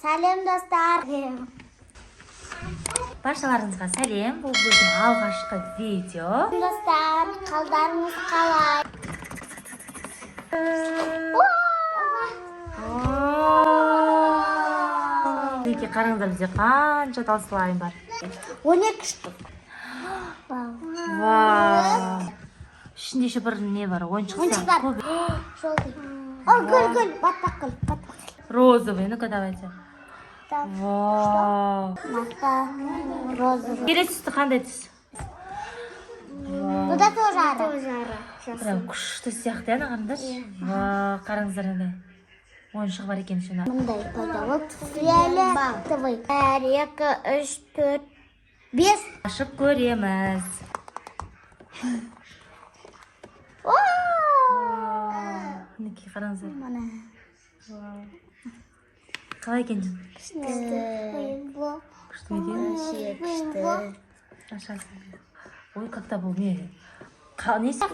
Сәлем достар. Баршаларыңызға сәлем. Бұл біздің алғашқы видео. Достар, қалдарыңыз қалай? Неке қараңыздар, бізде қанша тал слайм бар. 12 штук. Вау. Ішінде еще бір не бар, ойыншық сияқты. Желтый. О, гүл, батпақ гүл. Розовый, ну-ка давайте. Вау. Розовый. Келесісі қандай түс? Бұда тоже ара. Прям күшті сияқты, ана қараңдаршы. Вау, қараңыздар андай. Ойыншық бар екен шына. Мұндай пайдалы фиолетовый. 1, 2, 3, 4, 5. Ашып көреміз. Мінекей қараңыздар. Қалай екен? Күшті екен? Ой, как-то бұл не? Несі?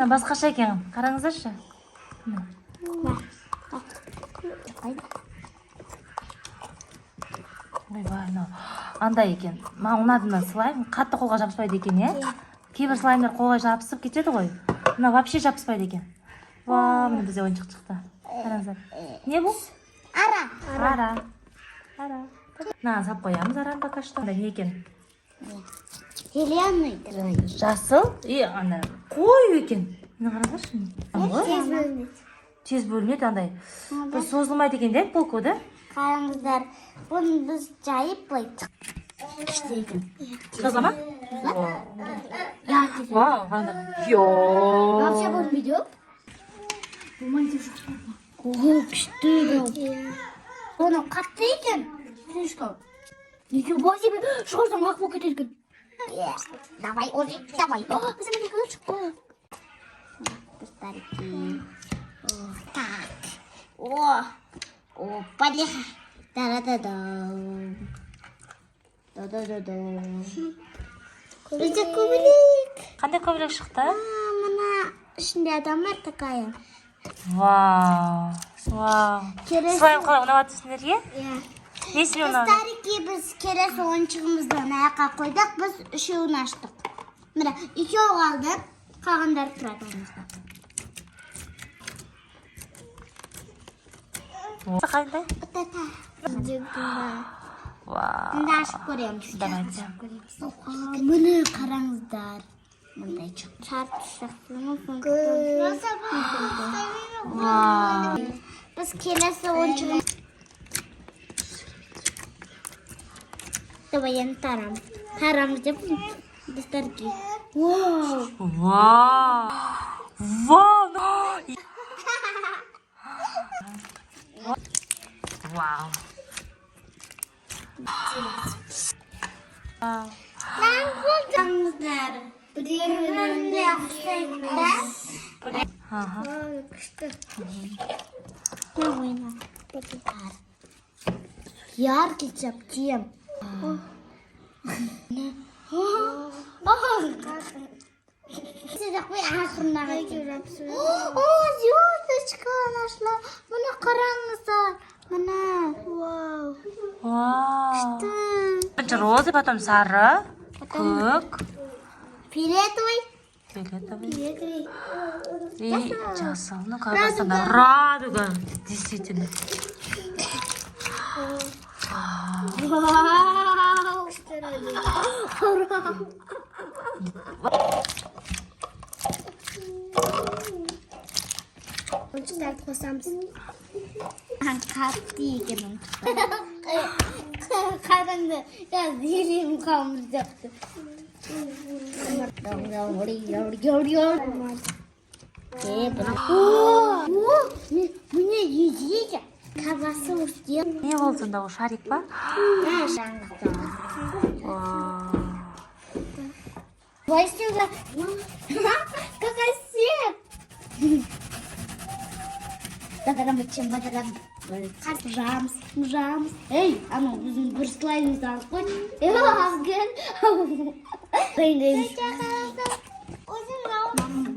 Басқаша екен, қараңыздаршы. Ойбай, андай екен. Маған ұнады мына слайм, қатты қолға жабыспайды екен, е? Кейбір слаймдар қолға жабысып кетеді ғой. Мына вообще жабыспайды екен. Вау, міне бізде ойыншық шықты. Қараңыздар. Не бұл? Ара. На, салып қоямыз араны пока что. Не екен? Зеленый. Жасыл и ана қою екен. Міне қараңдаршы. Тез бөлінеді. Тез бөлінеді андай. Бір созылмайды екен де полку, да? Қараңыздар, бұны біз жайып қойдық. Күшті екен. Созылама? Вау, қараңдар. Йооо. Вообще бөлінбейді ау? Болмайды жоқ. О, күшті екен. Оны қатты екен. Слишком. Неге бұл себе шығарсаң ақ болып кетеді екен. Давай, Олег, давай. Біздің екі лучше. Старики. Так. О, поехали. Да-да-да-да. Да-да-да-да. Бізде көбелек. Қандай көбірек шықты? Мына ішінде адамдар такая. Вау. Слайм қалай ұнаватыр сіздерге? Иә. Несіне ұнаватыр? Старики біз келесі ойыншығымыздан аяққа қойдық, біз үшеуін аштық. Міне, екеу қалды, қалғандар тұрады ойымызда. Қандай? Вау. Мында ашып көреміз. Давайте. Міне қараңыздар. Мындай шарт. Вау. Біз келесі ойыншығымыз. Давай енді тарамыз. Тарамыз деп достарки. Вау. Вау. Қараңыздар. Біреуінде ұқсайды. Күшті. Яркий совсем. О, звездочка нашла. Мына қараңыздар. Мына. Вау. Розы, потом сары, көк, Фиолетовый. и жасыл. Ну, кажется, она радуга. Действительно. Вау. Oyuncaklar koysam katlı yedim. Karındı. Ya dilim kalmayacaktı. Bu ne yiyecek? Kavası uçuyor. Ne oldu da o şarik var? Василий, какая сет! Жамс. Эй, ана біздің бір слаймымызды алып қой. Азган.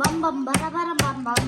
Бам-бам, бара-бара, бам-бам.